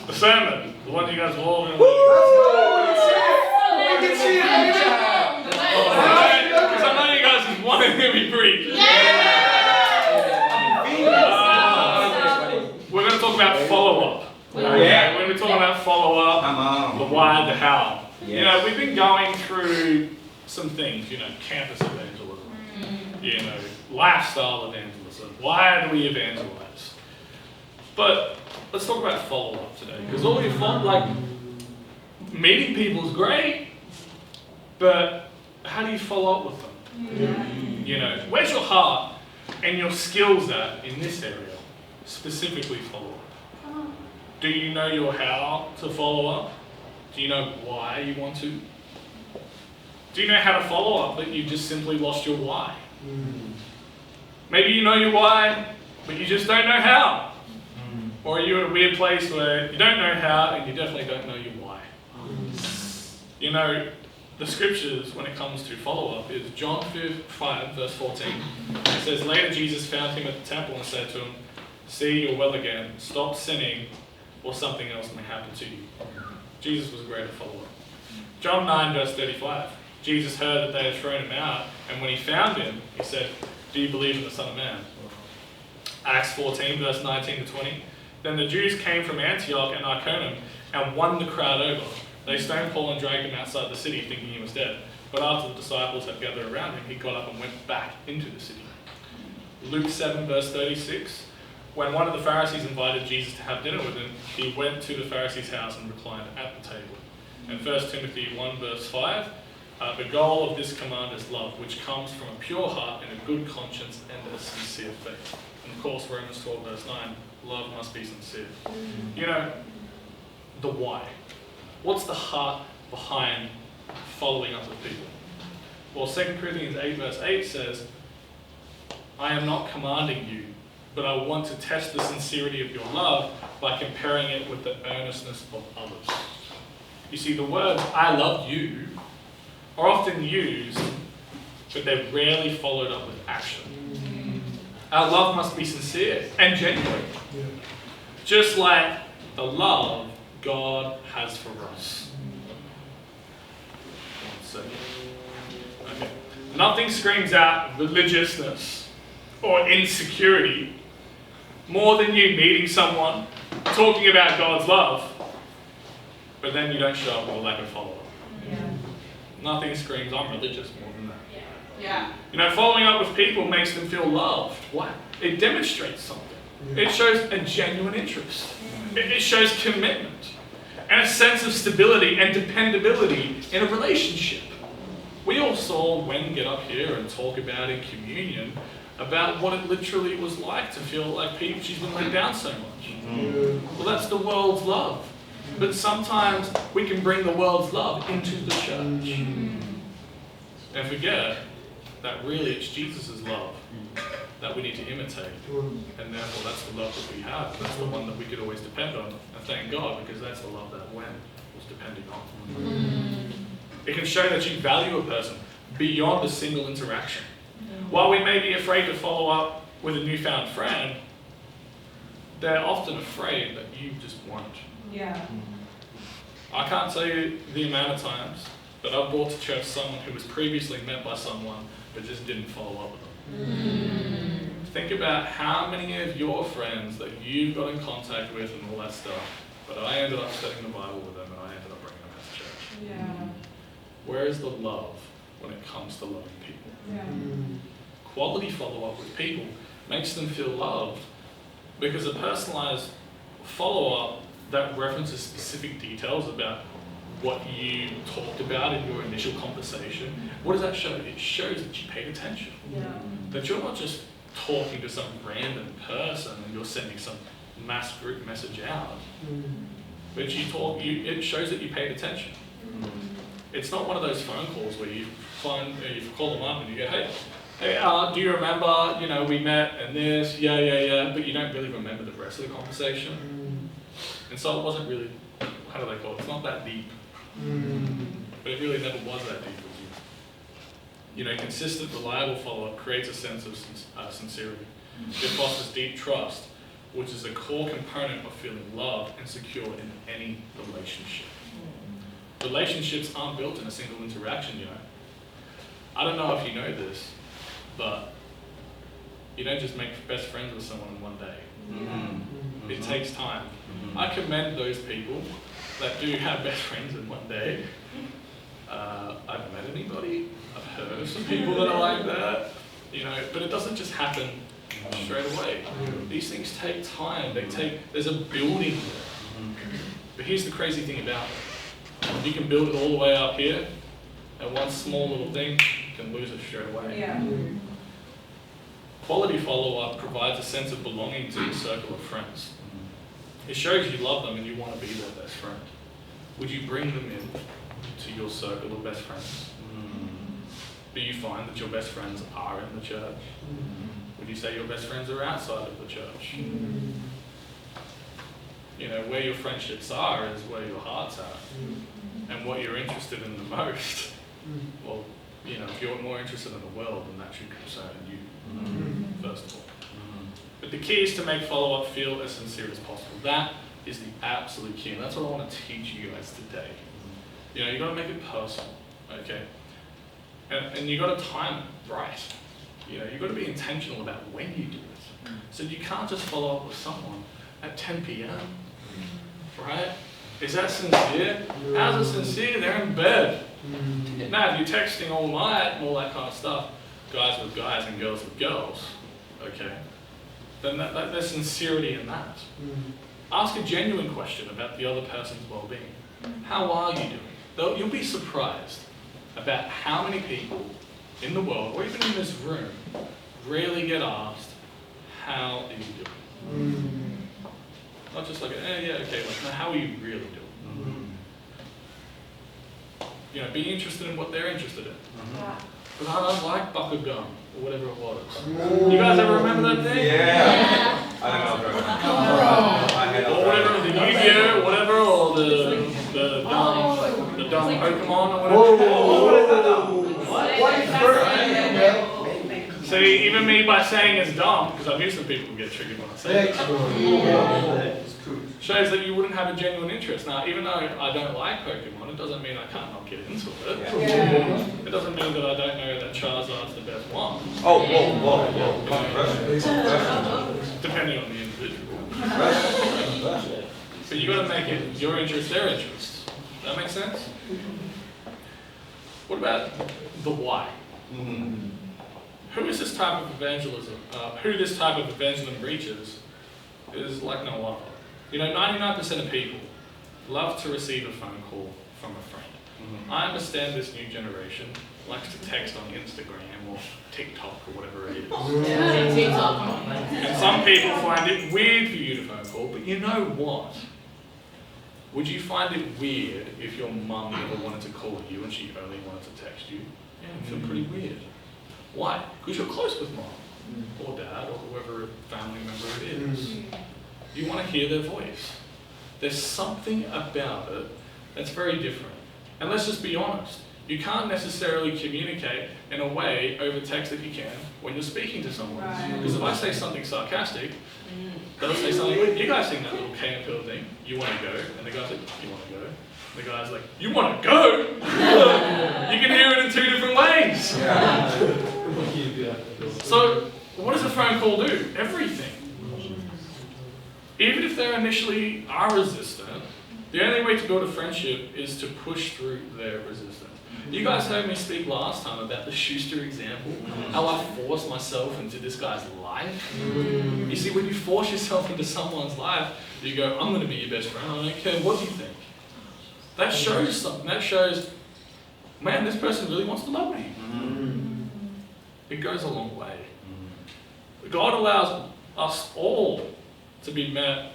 The sermon, the one you guys were all in. Let's go! We can see it! Because I know you guys just wanted to hear me preach. We're going to talk about follow-up. Yeah. We're going to be talking about follow-up, the why, the how. Yes. You know, we've been going through some things, you know, campus evangelism, you know, lifestyle evangelism. Why do we evangelize? But let's talk about follow-up today. Because all we thought, like, meeting people is great, but how do you follow up with them? You know, where's your heart and your skills at in this area? Specifically follow up. Do you know your how to follow up? Do you know why you want to? Do you know how to follow up, but you just simply lost your why? Maybe you know your why, but you just don't know how. Or you're in a weird place where you don't know how and you definitely don't know your why. You know, the scriptures when it comes to follow-up is John 5 verse 14. It says, later Jesus found him at the temple and said to him, see, you're well again, stop sinning or something else may happen to you. Jesus was great at follow-up. John 9 verse 35. Jesus heard that they had thrown him out, and when he found him, he said, do you believe in the Son of Man? Acts 14 verse 19 to 20. Then the Jews came from Antioch and Iconium and won the crowd over. They stoned Paul and dragged him outside the city, thinking he was dead. But after the disciples had gathered around him, he got up and went back into the city. Luke 7 verse 36. When one of the Pharisees invited Jesus to have dinner with him, he went to the Pharisee's house and reclined at the table. And 1 Timothy 1 verse 5. The goal of this command is love, which comes from a pure heart and a good conscience and a sincere faith. And of course, Romans 12 verse 9. Love must be sincere. You know, the why. What's the heart behind following up with people? Well, 2 Corinthians 8 verse 8 says, I am not commanding you, but I want to test the sincerity of your love by comparing it with the earnestness of others. You see, the words, I love you, are often used, but they're rarely followed up with action. Our love must be sincere and genuine. Just like the love God has for us. Okay. Nothing screams out religiousness or insecurity more than you meeting someone, talking about God's love, but then you don't show up with a lack of follow-up. Nothing screams, I'm religious more than that. You know, following up with people makes them feel loved. Why? It demonstrates something. It shows a genuine interest. It shows commitment and a sense of stability and dependability in a relationship. We all saw Wen get up here and talk about in communion about what it literally was like to feel like she's been let down so much. Well, that's the world's love. But sometimes we can bring the world's love into the church and forget that really it's Jesus' love that we need to imitate. And therefore that's the love that we have. That's the one that we could always depend on. And thank God, because that's the love that Wen was depending on. It can show that you value a person beyond a single interaction. While we may be afraid to follow up with a newfound friend, they're often afraid that you just won't. I can't tell you the amount of times that I've brought to church someone who was previously met by someone but just didn't follow up with them. Think about how many of your friends that you've got in contact with and all that stuff, but I ended up studying the Bible with them and I ended up bringing them to church. Where is the love when it comes to loving people? Quality follow-up with people makes them feel loved because a personalized follow-up that references specific details about what you talked about in your initial conversation, what does that show? It shows that you paid attention. That you're not just talking to some random person and you're sending some mass group message out. But it shows that you paid attention. It's not one of those phone calls where you call them up and you go, hey, do you remember, we met and this, but you don't really remember the rest of the conversation. And so it wasn't really, how do they call it? It's not that deep. But it really never was that deep with you. Consistent, reliable follow-up creates a sense of sincerity. It fosters deep trust which is a core component of feeling loved and secure in any relationship. Relationships aren't built in a single interaction, you know. I don't know if you know this, but you don't just make best friends with someone in one day. It takes time. I commend those people that do have best friends in one day. I've met anybody, I've heard of some people that are like that, you know, but it doesn't just happen straight away. These things take time, there's a building there. But here's the crazy thing about it. You can build it all the way up here, and one small little thing, you can lose it straight away. Yeah. Quality follow-up provides a sense of belonging to your circle of friends. It shows you love them and you want to be their best friend. Would you bring them in to your circle of best friends? Do you find that your best friends are in the church? Would you say your best friends are outside of the church? You know, where your friendships are is where your heart's at. And what you're interested in the most, well, you know, if you're more interested in the world, then that should concern you, first of all. But the key is to make follow-up feel as sincere as possible. That is the absolute key, and that's what I want to teach you guys today. You know, you've got to make it personal, okay? And you've got to time it right. You know, you've got to be intentional about when you do it. So you can't just follow up with someone at 10 p.m., right? Is that sincere? How's it sincere? They're in bed. Now, if you're texting all night and all that kind of stuff, guys with guys and girls with girls, okay, then there's sincerity in that. Ask a genuine question about the other person's well-being. How are you doing? You'll be surprised about how many people in the world, or even in this room, rarely get asked, how are you doing? Not just like, yeah, okay, like, no, how are you really doing? You know, be interested in what they're interested in. But I don't like buck of gum, or whatever it was. You guys ever remember that thing? Yeah. I don't know. Or whatever, the Yu-Gi-Oh, whatever, or the dumb Pokemon, or whatever. What is first? See, even me by saying it's dumb, because I'm used to people who get triggered when I say it, shows that you wouldn't have a genuine interest. Now, even though I don't like Pokemon, it doesn't mean I can't not get into it. It doesn't mean that I don't know that Charizard's the best one. Oh, whoa. Depending on the individual. But you got to make it your interest, their interest. That makes sense? What about the why? Who is this type of evangelism? Who this type of evangelism reaches is like no other. You know, 99% of people love to receive a phone call from a friend. I understand this new generation likes to text on Instagram or TikTok or whatever it is. And some people find it weird for you to phone call, but you know what? Would you find it weird if your mum never wanted to call you and she only wanted to text you? Yeah, it would feel pretty weird. Why? Because you're close with mom or dad or whoever family member it is. You want to hear their voice. There's something about it that's very different. And let's just be honest. You can't necessarily communicate in a way over text that you can when you're speaking to someone. Because if I say something sarcastic, they'll say something like, you guys sing that little Cane and Pill thing, you want to go? And the guy's like, you want to go? And the guy's like, you want to go? You can hear it in two different ways. So, what does a phone call do? Everything. Even if they initially are resistant, the only way to build a friendship is to push through their resistance. You guys heard me speak last time about the Schuster example, how I forced myself into this guy's life. You see, when you force yourself into someone's life, you go, I'm going to be your best friend, I don't care what you think. That shows something. That shows, man, this person really wants to love me. It goes a long way. God allows us all to be met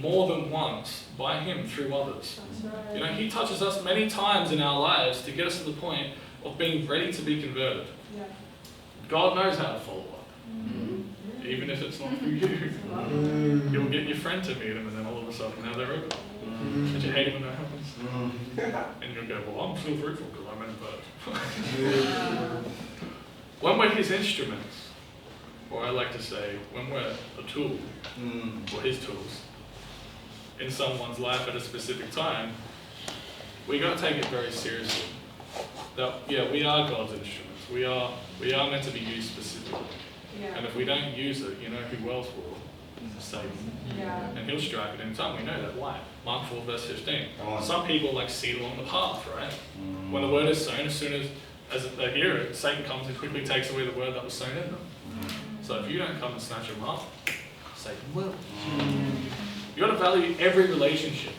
more than once by Him through others. Right. You know, He touches us many times in our lives to get us to the point of being ready to be converted. Yeah. God knows how to follow up. Even if it's not through you. You'll get your friend to meet Him and then all of a sudden now they're open. Did you hate it when that happens? And you'll go, well, I'm still fruitful because I'm in birth. When we're His instruments, Or I like to say, when we're a tool, or his tools, in someone's life at a specific time, we got to take it very seriously. That, yeah, we are God's instruments. We are meant to be used specifically. Yeah. And if we don't use it, you know who else will? Satan. Yeah. And he'll strike at any time. We know that. Why? Mark 4 verse 15. Come on. Some people like seed along the path, right? When the word is sown, as soon as they hear it, Satan comes and quickly takes away the word that was sown in them. So if you don't come and snatch them up, Satan will. You got to value every relationship.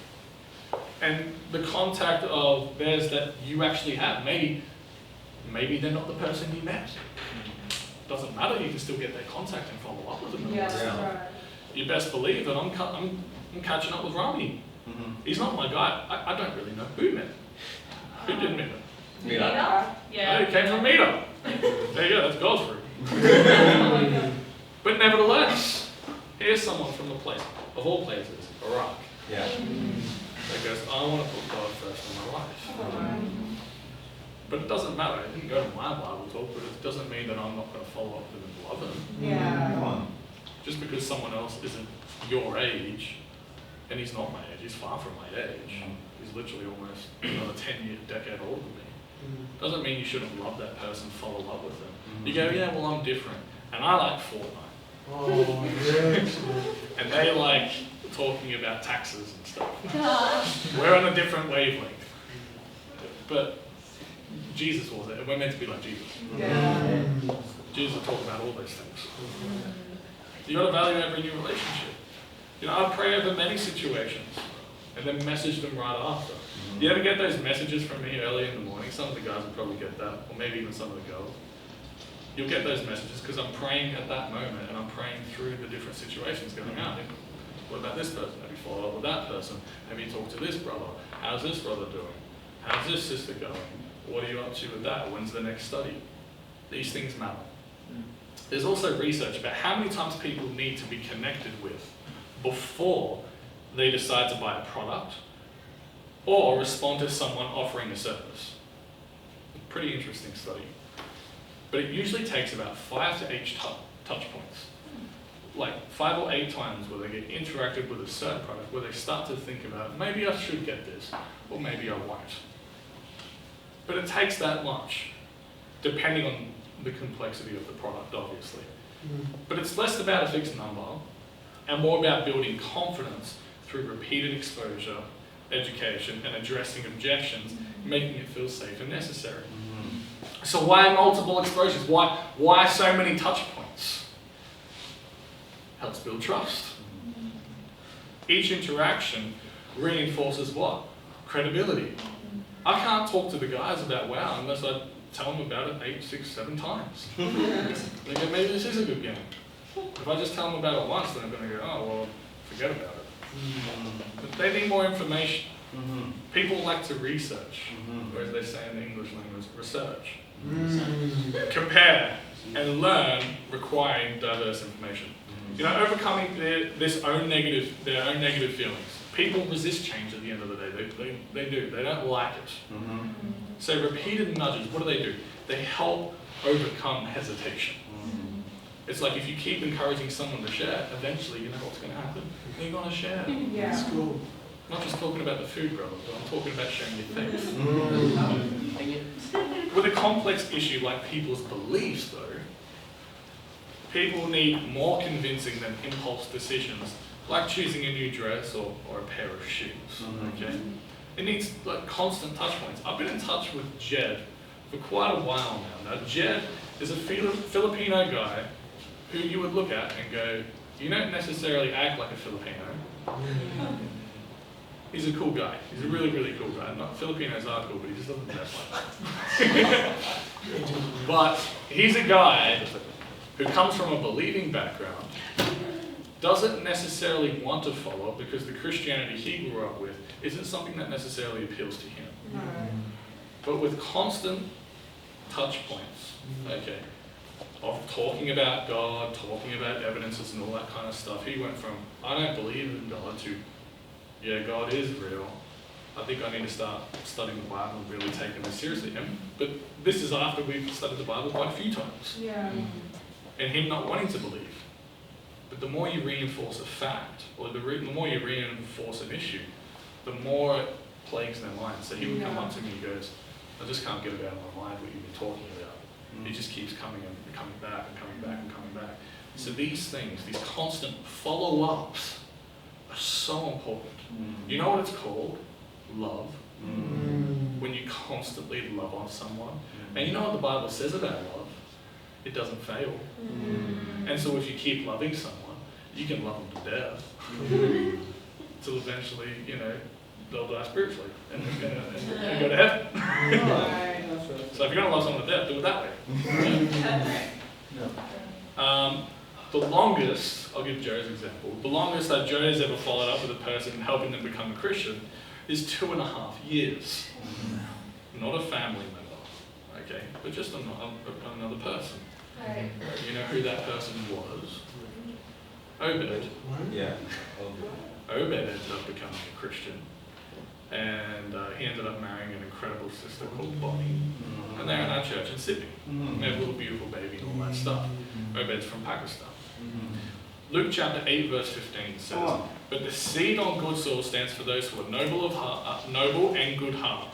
And the contact of theirs that you actually have. Maybe they're not the person you met. Doesn't matter, you can still get their contact and follow up with them. Yeah, that's right. You best believe that I'm catching up with Rami. He's not my guy. I don't really know who met him. Who did meet him? Yeah. Oh, he came from Meta. There you go, that's God's fruit. But nevertheless, here's someone from the place, of all places, Iraq. Yeah. That goes, I want to put God first in my life. But it doesn't matter. You can go to my Bible talk, but it doesn't mean that I'm not going to follow up with him and love him. Yeah. Come on. Just because someone else isn't your age, and he's not my age, he's far from my age. He's literally almost another 10-year decade older than me. Doesn't mean you shouldn't love that person, follow up with them. You go, yeah, well, I'm different. And I like Fortnite. Oh, yes. And they like talking about taxes and stuff. We're on a different wavelength. But Jesus was it. We're meant to be like Jesus. Yeah. Jesus will talk about all those things. You got to value every new relationship. You know, I pray over many situations and then message them right after. You ever get those messages from me early in the morning? Some of the guys will probably get that, or maybe even some of the girls. You'll get those messages because I'm praying at that moment and I'm praying through the different situations going on. What about this person? Have you followed up with that person? Have you talked to this brother? How's this brother doing? How's this sister going? What are you up to with that? When's the next study? These things matter. There's also research about how many times people need to be connected with before they decide to buy a product or respond to someone offering a service. Pretty interesting study. But it usually takes about 5 to 8 touch points. Like 5 or 8 times where they get interacted with a certain product, where they start to think about, maybe I should get this, or maybe I won't. But it takes that much, depending on the complexity of the product, obviously. But it's less about a fixed number, and more about building confidence through repeated exposure, education, and addressing objections, making it feel safe and necessary. So why multiple exposures? Why so many touch points? Helps build trust. Each interaction reinforces what? Credibility. I can't talk to the guys about WoW unless I tell them about it 8, 6, 7 times. They go, maybe this is a good game. If I just tell them about it once, then I'm going to go, oh, well, forget about it. But they need more information. People like to research, or as they say in the English language, research. Compare and learn, requiring diverse information. You know, overcoming their own negative feelings. People resist change at the end of the day. They do. They don't like it. So repeated nudges, what do? They help overcome hesitation. It's like if you keep encouraging someone to share, eventually you know what's going to happen. They're going to share. Yeah. That's cool. Not just talking about the food, brother, but I'm talking about sharing your faith. With a complex issue like people's beliefs, though, people need more convincing than impulse decisions, like choosing a new dress or a pair of shoes. Okay? It needs like constant touch points. I've been in touch with Jed for quite a while now. Now, Jed is a Filipino guy who you would look at and go, you don't necessarily act like a Filipino. He's a cool guy. He's a really, really cool guy. Not Filipinos are cool, but he just doesn't dress like that. But he's a guy who comes from a believing background, doesn't necessarily want to follow because the Christianity he grew up with isn't something that necessarily appeals to him. But with constant touch points, okay, of talking about God, talking about evidences and all that kind of stuff, he went from, I don't believe in God, to, yeah, God is real. I think I need to start studying the Bible and really taking this seriously. But this is after we've studied the Bible quite a few times. Yeah. and him not wanting to believe. But the more you reinforce a fact, or the more you reinforce an issue, the more it plagues their mind. So he would come up to me and goes, I just can't get it out of my mind what you've been talking about. It just keeps coming and coming back and coming back and coming back. So these things, these constant follow-ups are so important. You know what it's called? Love. When you constantly love on someone. And you know what the Bible says about love? It doesn't fail. And so if you keep loving someone, you can love them to death. Till eventually, you know, they'll die spiritually and go to heaven. So if you're going to love someone to death, do it that way. The longest, I'll give Joe's example, the longest that Joe has ever followed up with a person helping them become a Christian is 2.5 years. Not a family member, okay, but just another person. Right. You know who that person was? Obed. Yeah. Obed ended up becoming a Christian. And he ended up marrying an incredible sister called Bonnie. And they're in our church in Sydney. They have a little beautiful baby and all that stuff. Obed's from Pakistan. Luke chapter 8 verse 15 says, but the seed on good soil stands for those who are noble and good heart,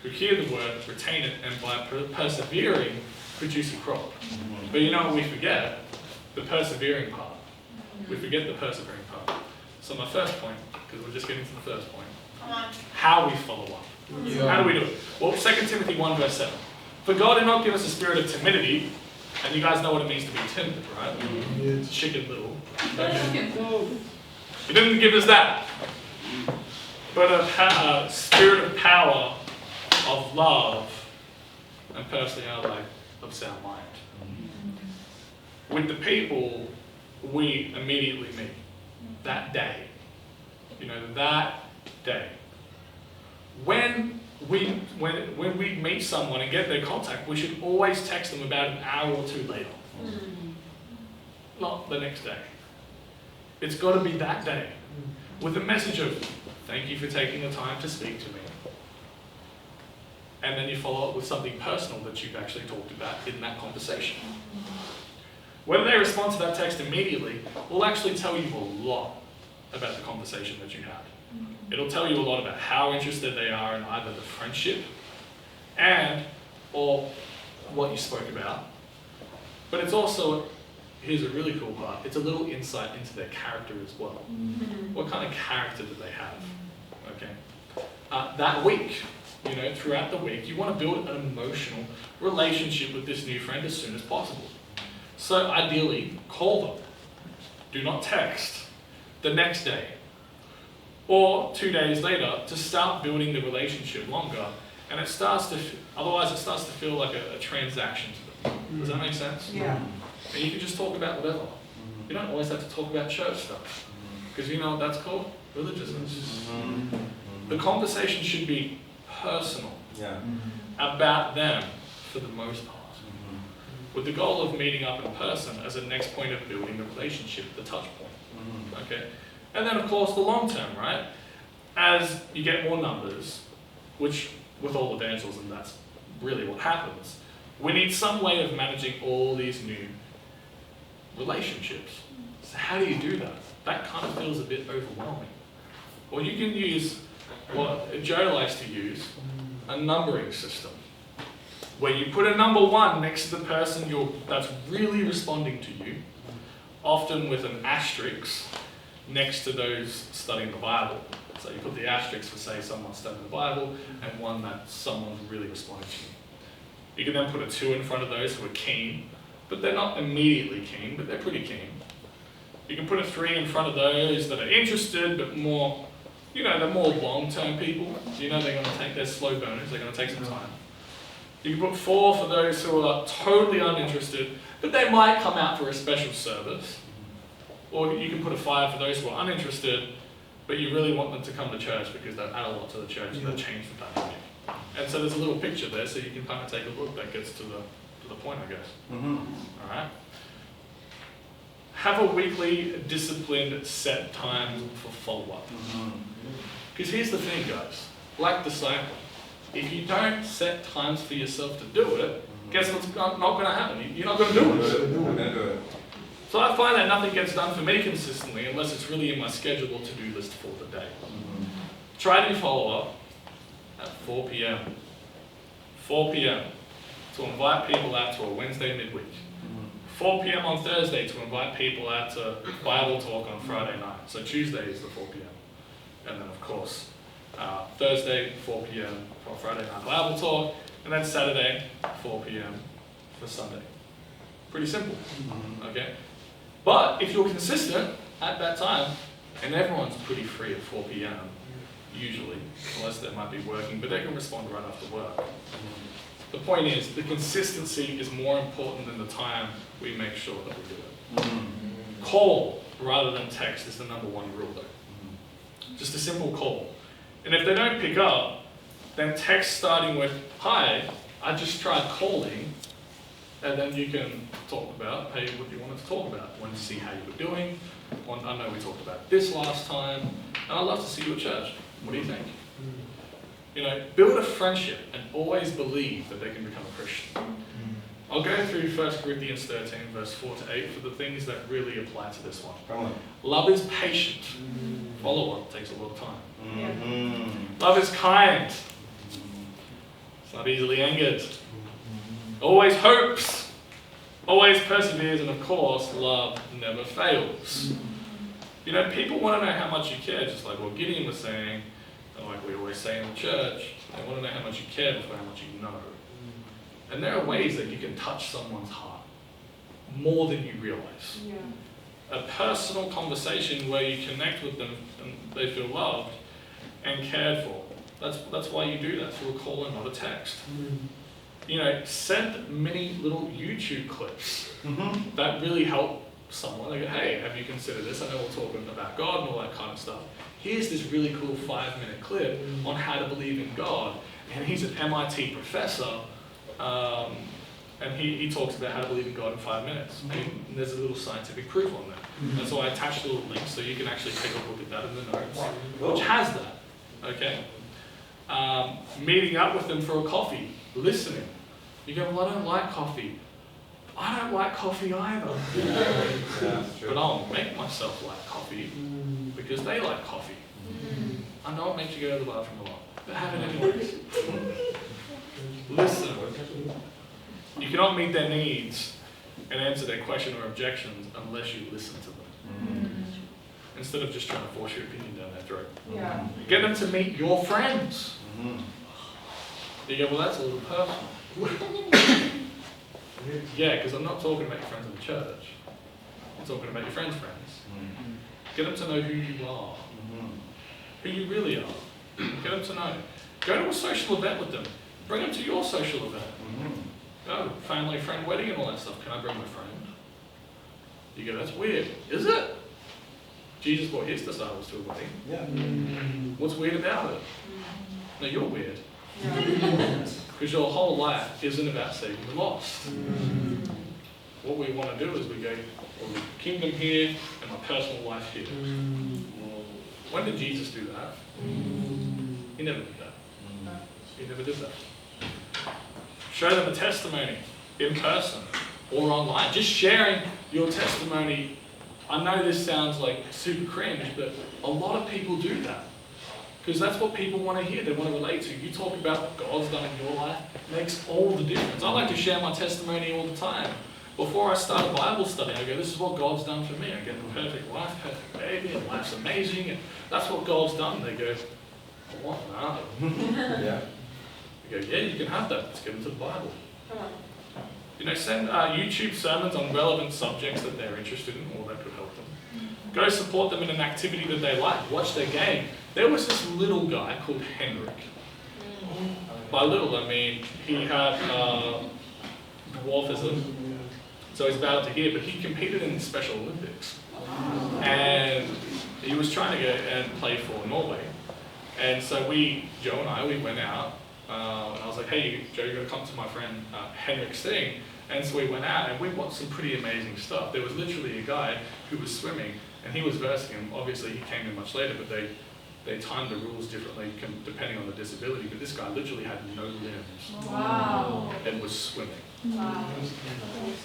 who hear the word, retain it, and by persevering produce a crop. But you know what we forget? The persevering part. We forget the persevering part. So my first point, because we're just getting to the first point, how we follow up. How do we do it? Well, 2 Timothy 1 verse 7. For God did not give us a spirit of timidity, and you guys know what it means to be timid, right? It's chicken little. He didn't give us that. But a spirit of power, of love, and personality, of sound mind. With the people we immediately meet, that day. You know, that day. When we meet someone and get their contact, we should always text them about an hour or two later. Not the next day. It's got to be that day. With a message of, thank you for taking the time to speak to me. And then you follow up with something personal that you've actually talked about in that conversation. Whether they respond to that text immediately will actually tell you a lot about the conversation that you had. It'll tell you a lot about how interested they are in either the friendship or what you spoke about. But it's also, here's a really cool part, it's a little insight into their character as well. What kind of character do they have? Okay. That week, you know, throughout the week, you want to build an emotional relationship with this new friend as soon as possible. So ideally, call them. Do not text the next day or 2 days later to start building the relationship longer, and otherwise it starts to feel like a transaction to them. Does that make sense? Yeah. And you can just talk about whatever. You don't always have to talk about church stuff, because you know what that's called? Religiousness. The conversation should be personal, about them for the most part, with the goal of meeting up in person as a next point of building the relationship, the touch point. Okay? And then of course the long term, right? As you get more numbers, which with all evangelism that's really what happens, we need some way of managing all these new relationships. So how do you do that? That kind of feels a bit overwhelming. Well, you can use what Joe likes to use, a numbering system, where you put a number 1 next to the person that's really responding to you, often with an asterisk next to those studying the Bible. So you put the asterisk for, say, someone studying the Bible, and one that someone's really responding to you. You can then put a 2 in front of those who are keen, but they're not immediately keen, but they're pretty keen. You can put a 3 in front of those that are interested, but more, you know, they're more long-term people. You know they're going to take their slow burners, they're going to take some time. You can put 4 for those who are totally uninterested, but they might come out for a special service. Or you can put a 5 for those who are uninterested, but you really want them to come to church because they've add a lot to the church and they've changed the dynamic. And so there's a little picture there, so you can kind of take a look that gets to the point, I guess. All right. Have a weekly, disciplined, set time for follow-up. Because here's the thing, guys. Like discipling, if you don't set times for yourself to do it, Guess what's not going to happen? You're not going to do I'm it. gonna do it. So I find that nothing gets done for me consistently unless it's really in my schedule or to-do list for the day. Try to follow up at 4 p.m. 4 p.m. to invite people out to a Wednesday midweek. 4 p.m. on Thursday to invite people out to Bible talk on Friday night. So Tuesday is the 4 p.m. And then of course, Thursday, 4 p.m. for Friday night Bible talk. And then Saturday, 4 p.m. for Sunday. Pretty simple, okay? But if you're consistent at that time, and everyone's pretty free at 4 p.m. usually, unless they might be working, but they can respond right after work. The point is, the consistency is more important than the time we make sure that we do it. Call rather than text is the number one rule though. Just a simple call. And if they don't pick up, then text starting with, hi, I just tried calling, and then you can talk about, hey, what you wanted to talk about. Wanted to see how you were doing. I know we talked about this last time, and I'd love to see you at church. What do you think? You know, build a friendship and always believe that they can become a Christian. I'll go through 1 Corinthians 13, verse 4 to 8 for the things that really apply to this one. Come on. Love is patient. Follow-up takes a lot of time. Mm-hmm. Love is kind. It's not easily angered. Always hopes. Always perseveres. And of course, love never fails. You know, people want to know how much you care, just like what Gideon was saying, and like we always say in the church, they want to know how much you care before how much you know. And there are ways that you can touch someone's heart more than you realize. Yeah. A personal conversation where you connect with them and they feel loved and cared for. That's why you do that, through a call and not a text. You know, send many little YouTube clips that really help someone. They go, hey, have you considered this? I know we're talking about God and all that kind of stuff. Here's this really cool 5-minute clip on how to believe in God. And he's an MIT professor, and he talks about how to believe in God in 5 minutes. And there's a little scientific proof on that. And so I attached a little link so you can actually take a look at that in the notes, which has that, okay? Meeting up with them for a coffee, listening. You go, well, I don't like coffee. I don't like coffee either. Yeah, that's true. But I'll make myself like coffee because they like coffee. I know it makes you go to the bathroom a lot, but have it anyways. Listen. You cannot meet their needs and answer their question or objections unless you listen to them. Instead of just trying to force your opinion down their throat. Yeah. Get them to meet your friends. You go, well, that's a little personal. Yeah, because I'm not talking about your friends in the church. I'm talking about your friends' friends. Get them to know who you are, who you really are. Get them to know. Go to a social event with them. Bring them to your social event. Go, family, friend, wedding and all that stuff. Can I bring my friend? You go, that's weird. Is it? Jesus brought his disciples to a wedding. Yeah. What's weird about it? No, you're weird. Yeah. Because your whole life isn't about saving the lost. What we want to do is we go, well, the kingdom here and my personal life here. When did Jesus do that? He never did that. He never did that. Show them a testimony in person or online. Just sharing your testimony. I know this sounds like super cringe, but a lot of people do that. Because that's what people want to hear, they want to relate to. You talk about what God's done in your life, makes all the difference. I like to share my testimony all the time. Before I start a Bible study, I go, this is what God's done for me. I get a perfect wife, perfect baby, and life's amazing, and that's what God's done. They go, what? No. Yeah. I go, yeah, you can have that. Let's get into the Bible. You know, send YouTube sermons on relevant subjects that they're interested in or that could help them. Go support them in an activity that they like. Watch their game. There was this little guy called Henrik. By little, I mean he had dwarfism, so he's about to here, but he competed in the Special Olympics. And he was trying to go and play for Norway. And so Joe and I went out, and I was like, hey, Joe, you're going to come to my friend Henrik's thing. And so we went out and we watched some pretty amazing stuff. There was literally a guy who was swimming and he was versing him. Obviously he came in much later, but they they timed the rules differently depending on the disability, but this guy literally had no limbs Wow. and was swimming. Wow.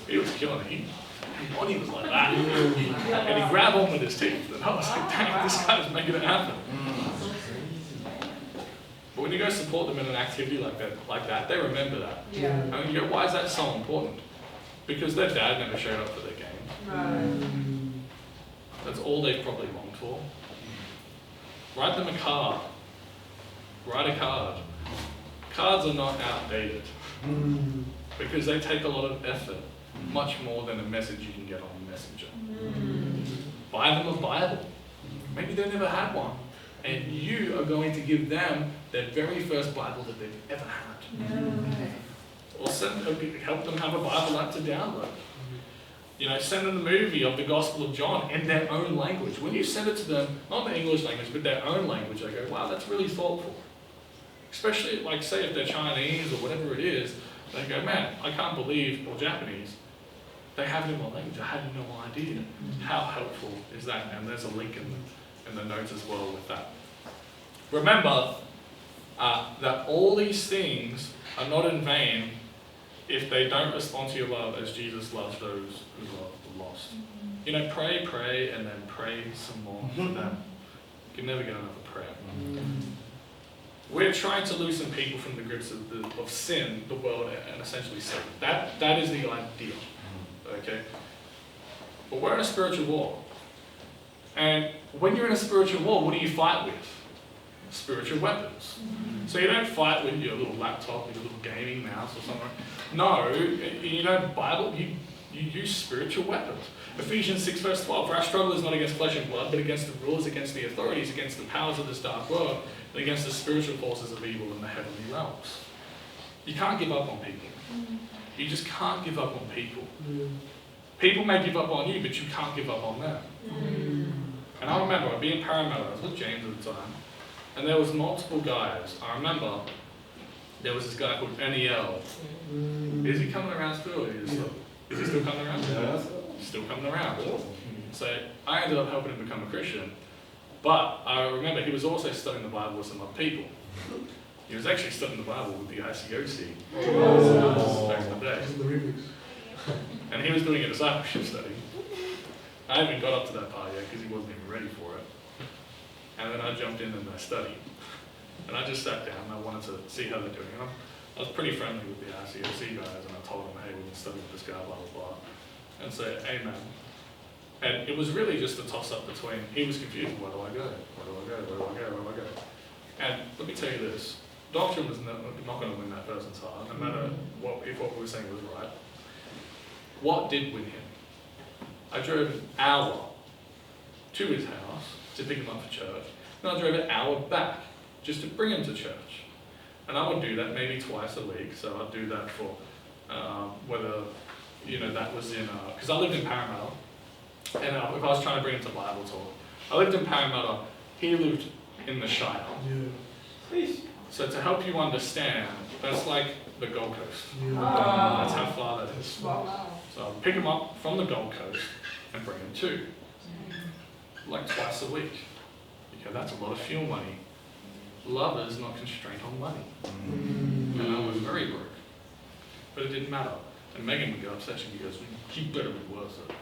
He was killing it. His body was like that. And he grabbed on with his teeth. And I was like, dang, this guy's making it happen. But when you go support them in an activity like that, they remember that. Yeah. And you go, why is that so important? Because their dad never showed up for their game. Right. That's all they probably longed for. Write them a card. Write a card. Cards are not outdated because they take a lot of effort, much more than a message you can get on Messenger. Buy them a Bible. Maybe they never had one, and you are going to give them their very first Bible that they've ever had. Or help them have a Bible app to download. You know, send them the movie of the Gospel of John in their own language. When you send it to them, not the English language, but their own language, they go, wow, that's really thoughtful. Especially, like, say if they're Chinese or whatever it is, they go, man, I can't believe, or Japanese, they have it in my language. I had no idea. How helpful is that? And there's a link in the notes as well with that. Remember that all these things are not in vain if they don't respond to your love as Jesus loves those who are lost. You know, pray, and then pray some more for them. You can never get enough of prayer. We're trying to loosen people from the grips of sin, the world, and essentially Satan. That is the ideal. Okay? But we're in a spiritual war. And when you're in a spiritual war, what do you fight with? Spiritual weapons. So you don't fight with your little laptop, your little gaming mouse or something. No, you know, Bible, you use spiritual weapons. Ephesians 6 verse 12, for our struggle is not against flesh and blood, but against the rulers, against the authorities, against the powers of this dark world, and against the spiritual forces of evil in the heavenly realms. You can't give up on people. You just can't give up on people. People may give up on you, but you can't give up on them. And I remember being paramedic, I was with James at the time, and there was multiple guys. I remember there was this guy called NEL. Is he coming around still? Is he still coming around? Yeah. He's still coming around. So I ended up helping him become a Christian. But I remember he was also studying the Bible with some other people. He was actually studying the Bible with the ICOC back in the day. And he was doing a discipleship study. I haven't got up to that part yet because he wasn't even ready for it. And then I jumped in and I studied. And I just sat down and I wanted to see how they're doing. And I was pretty friendly with the ICOC guys, and I told them, hey, we've been studying with this guy, blah, blah, blah. And say, amen. And it was really just a toss-up between, he was confused, where do I go? Where do I go? Where do I go? Where do I go? And let me tell you this, doctrine was not going to win that person's heart, no matter if what we were saying was right. What did win him? I drove an hour to his house to pick him up for church, and I drove an hour back just to bring him to church. And I would do that maybe twice a week, so I'd do that for whether, you know, that was in, because I lived in Parramatta, and if I was trying to bring him to Bible talk, I lived in Parramatta, he lived in the Shire. So to help you understand, that's like the Gold Coast. That's how far that is. Wow. So I'd pick him up from the Gold Coast and bring him to, like twice a week. Okay, that's a lot of fuel money. Love is not constrained on money. And I was very broke. But it didn't matter. And Megan would get upset, she goes, he better be worth it.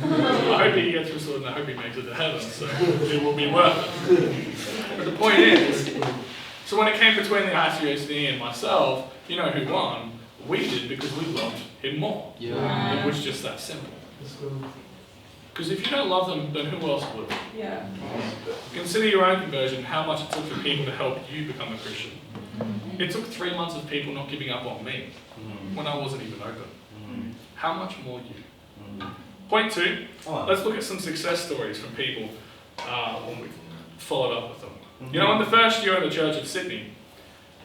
I hope he gets restored and I hope he makes it to heaven, so it will be worth it. But the point is, so when it came between the ICOC and myself, you know who won? We did, because we loved him more. It was just that simple. Because if you don't love them, then who else would? Yeah. Consider your own conversion, how much it took for people to help you become a Christian. It took 3 months of people not giving up on me when I wasn't even open. How much more you? Point 2, let's look at some success stories from people when we followed up with them. You know, in the first year of the Church of Sydney,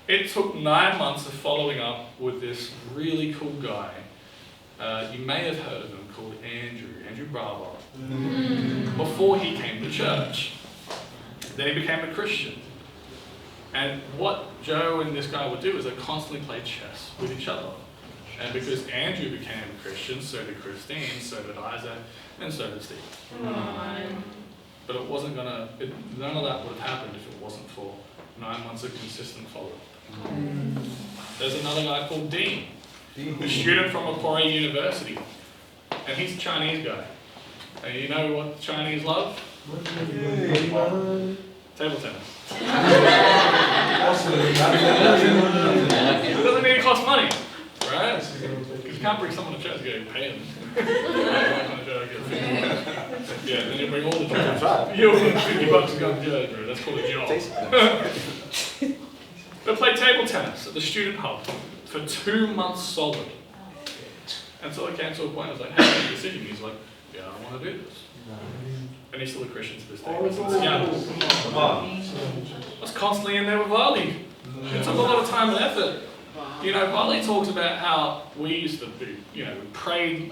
it took 9 months of following up with this really cool guy. You may have heard of him, called Andrew Bravo, before he came to church. Then he became a Christian. And what Joe and this guy would do is they constantly play chess with each other. And because Andrew became a Christian, so did Christine, so did Isaac, and so did Steve. but it wasn't gonna, none of that would have happened if it wasn't for 9 months of consistent follow-up. There's another guy called Dean, a student from Macquarie University, and he's a Chinese guy. And you know what the Chinese love? Table tennis. It doesn't need to cost money, right? Because you can't bring someone to church and go pay them. Yeah, then you bring all the jobs. You owe them $50 to go to church, bro. That's called a job. They played table tennis at the student hub for 2 months solid. Until it came to a point, I was like, hey, make a decision. He's like, yeah, I want to do this. And he's still a Christian to this day. Yeah. I was constantly in there with Varley. It took a lot of time and effort. You know, Varley talks about how we used to do, you know, we prayed,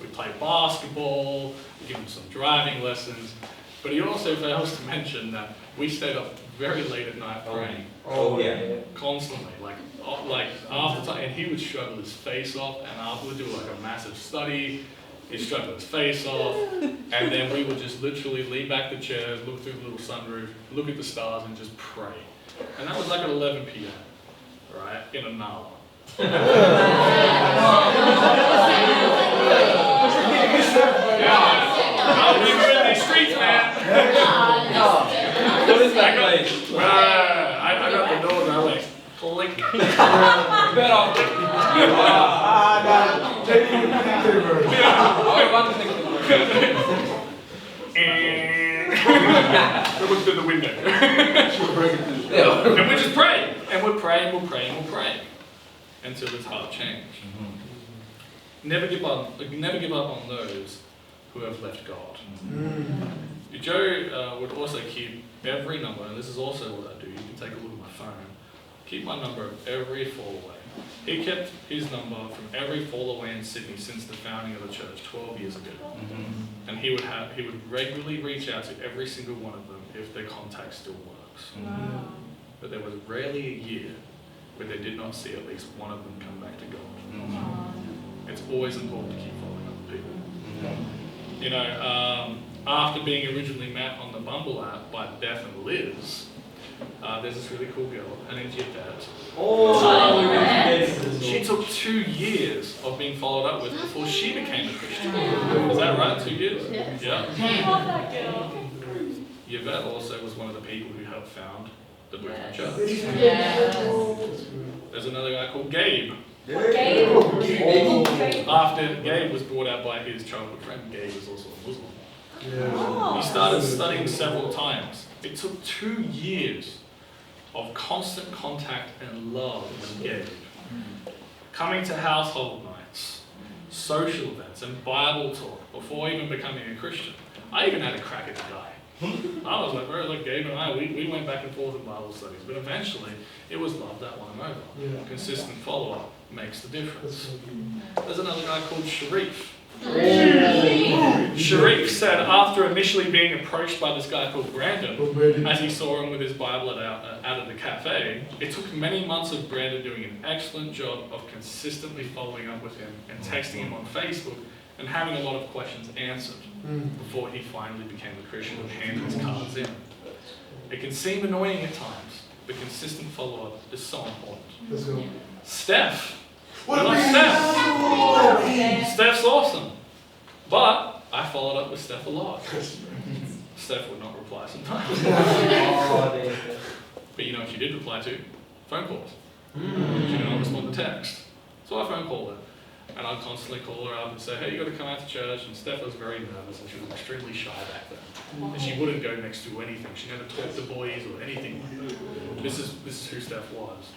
we played basketball, we give him some driving lessons, but he also fails to mention that we stayed up very late at night praying. Oh yeah. Constantly, like after time, and he would struggle his face off, and after we'd do like a massive study, he'd struggle his face off, and then we would just literally lean back the chairs, look through the little sunroof, look at the stars, and just pray. And that was like at 11 p.m. right, in a Nala. Yeah, we were in these streets, man. What is that place? I got the doors, I like, click. Bet off. And looked through the window. And we just pray. And we'll pray and we'll pray and we'll pray. Until his heart changed. Never give up on those who have left God. Joe would also keep every number, and this is also what I do. You can take a look at my phone. Keep my number of every fall away. He kept his number from every fall away in Sydney since the founding of the church 12 years ago. And he would regularly reach out to every single one of them if their contact still works. But there was rarely a year where they did not see at least one of them come back to God. It's always important to keep following up with people. You know, after being originally met on the Bumble app by Beth and Liz, there's this really cool girl, her name's Yvette. She took 2 years of being followed up with before she became a Christian. Is that right? 2 years? Yeah. I love that girl. Yvette also was one of the people who helped found the Brisbane church. There's another guy called Gabe. After Gabe was brought out by his childhood friend, Gabe was also a Muslim. He started studying several times. It took 2 years of constant contact and love with Gabe. Coming to household nights, social events, and Bible talk before even becoming a Christian. I even had a crack at the guy. I was like Gabe and I, we went back and forth in Bible studies, but eventually it was love that won him over. Consistent follow-up makes the difference. There's another guy called Sharif. Sharif said after initially being approached by this guy called Brandon, as he saw him with his Bible out at the cafe, it took many months of Brandon doing an excellent job of consistently following up with him and texting him on Facebook and having a lot of questions answered before he finally became a Christian and handed his cards in. It can seem annoying at times, but consistent follow-up is so important. Steph. Steph's awesome. But I followed up with Steph a lot. Steph would not reply sometimes. But you know what she did reply to? Phone calls. She did not respond to text. So I phone called her. And I'd constantly call her up and say, hey, you got to come out to church. And Steph was very nervous and she was extremely shy back then. And she wouldn't go next to anything. She never talked to boys or anything like that. This is who Steph was.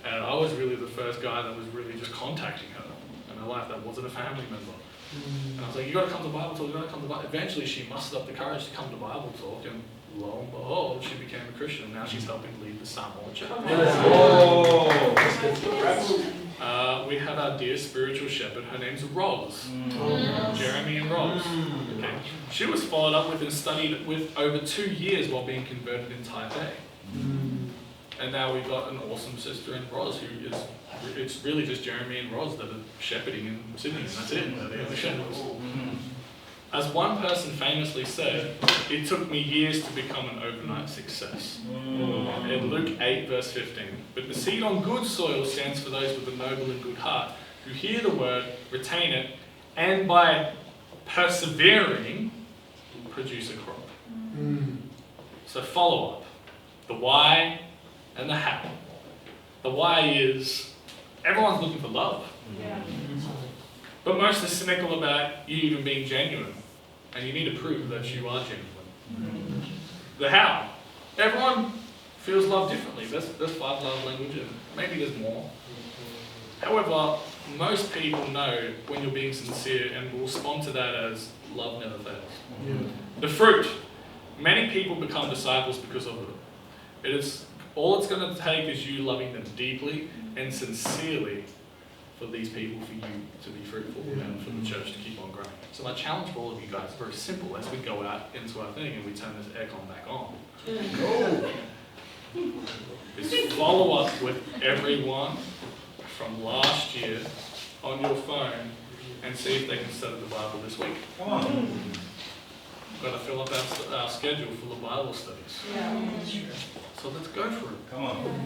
And I was really the first guy that was really just contacting her in her life that wasn't a family member. And I was like, you got to come to Bible talk, you got to come to Bible. Eventually she mustered up the courage to come to Bible talk, and lo and behold, she became a Christian. And now she's helping lead the Samoa church. We have our dear spiritual shepherd. Her name's Roz. Jeremy and Roz. Okay. She was followed up with and studied with over 2 years while being converted in Taipei. And now we've got an awesome sister in Roz who is, it's really just Jeremy and Roz that are shepherding in Sydney, and that's it. They're the only shepherds. As one person famously said, it took me years to become an overnight success. In Luke 8, verse 15, but the seed on good soil stands for those with a noble and good heart, who hear the word, retain it, and by persevering, produce a crop. So follow up. The why and the how. The why is, everyone's looking for love. Yeah. But most are cynical about you even being genuine. And you need to prove that you are genuine. The how. Everyone feels love differently. There's 5 love languages, and maybe there's more. However, most people know when you're being sincere and will respond to that as love never fails. The fruit. Many people become disciples because of it. All it's going to take is you loving them deeply and sincerely for these people, for you to be fruitful and for the church to keep on growing. So my challenge for all of you guys is very simple as we go out into our thing and we turn this aircon back on. Is follow up with everyone from last year on your phone and see if they can study the Bible this week. Come on. We've got to fill up our schedule full of Bible studies. Yeah. So let's go for it. Come on.